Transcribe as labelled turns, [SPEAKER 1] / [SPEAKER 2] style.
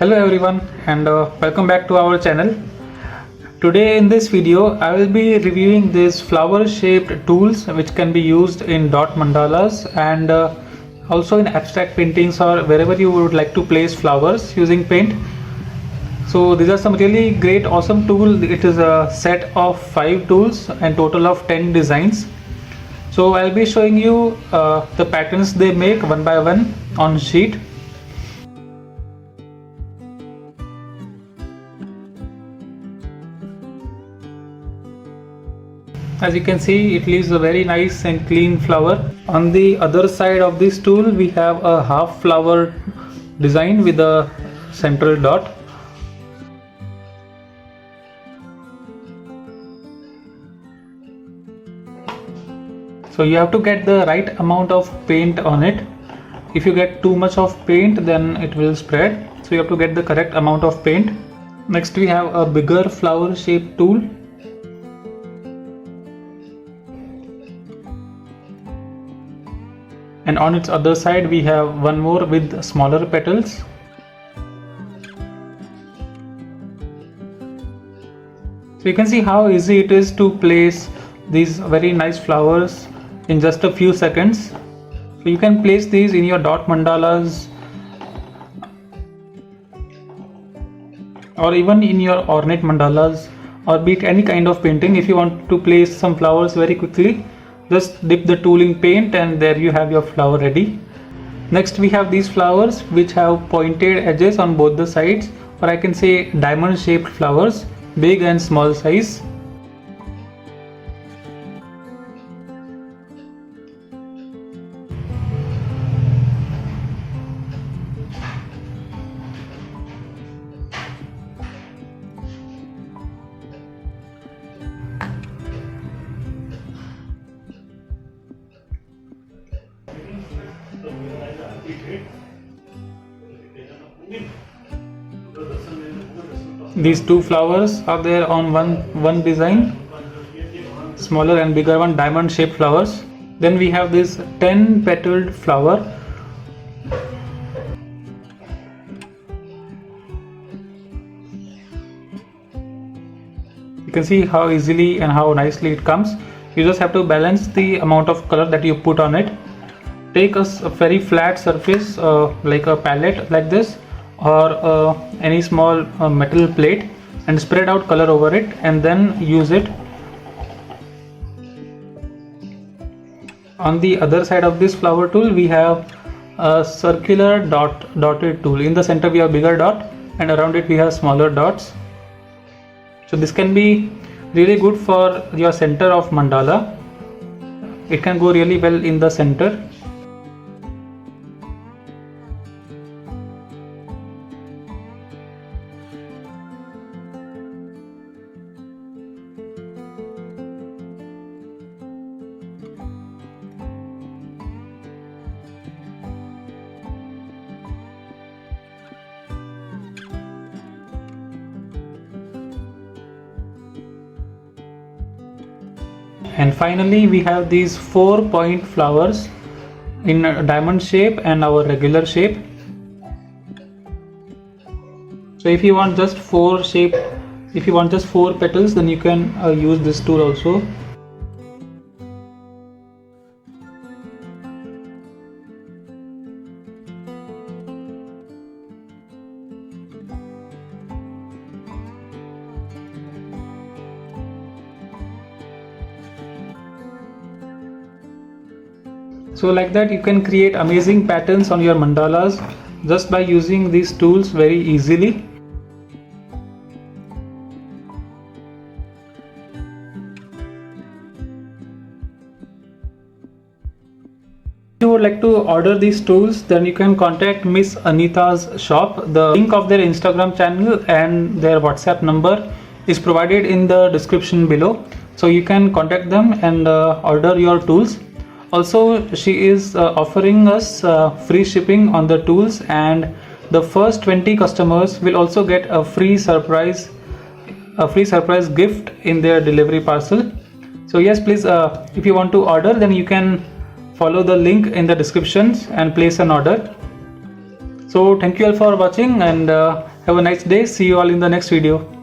[SPEAKER 1] Hello everyone and welcome back to our channel. Today in this video I will be reviewing these flower shaped tools which can be used in dot mandalas and also in abstract paintings or wherever you would like to place flowers using paint. So these are some really great awesome tools. It is a set of 5 tools and total of 10 designs. So I'll be showing you the patterns they make one by one on sheet. As you can see, it leaves a very nice and clean flower. On the other side of this tool we have a half flower design with a central dot. So you have to get the right amount of paint on it. If you get too much of paint, then it will spread. So you have to get the correct amount of paint. Next we have a bigger flower shape tool. And on its other side we have one more with smaller petals. So you can see how easy it is to place these very nice flowers in just a few seconds. So you can place these in your dot mandalas or even in your ornate mandalas, or be it any kind of painting. If you want to place some flowers very quickly, just dip the tool in paint and there you have your flower ready. Next we have these flowers which have pointed edges on both the sides, or I can say diamond shaped flowers, big and small size. These two flowers are there on one design, smaller and bigger one, diamond shaped flowers. Then we have this 10 petaled flower. You can see how easily and how nicely it comes. You just have to balance the amount of color that you put on it. Take a very flat surface like a palette like this, or any small metal plate, and spread out color over it and then use it. On the other side of this flower tool we have a circular dotted tool. In the center we have bigger dot and around it we have smaller dots. So this can be really good for your center of mandala. It can go really well in the center. And finally we have these 4 point flowers in a diamond shape and our regular shape. So if you want just 4 petals, then you can use this tool also. So like that you can create amazing patterns on your mandalas just by using these tools very easily. If you would like to order these tools, then you can contact Miss Anitha's shop. The link of their Instagram channel and their WhatsApp number is provided in the description below. So you can contact them and order your tools. Also, she is offering us free shipping on the tools, and the first 20 customers will also get a free surprise gift in their delivery parcel. So yes, please, if you want to order, then you can follow the link in the descriptions and place an order. So thank you all for watching, and Have a nice day. See you all in the next video.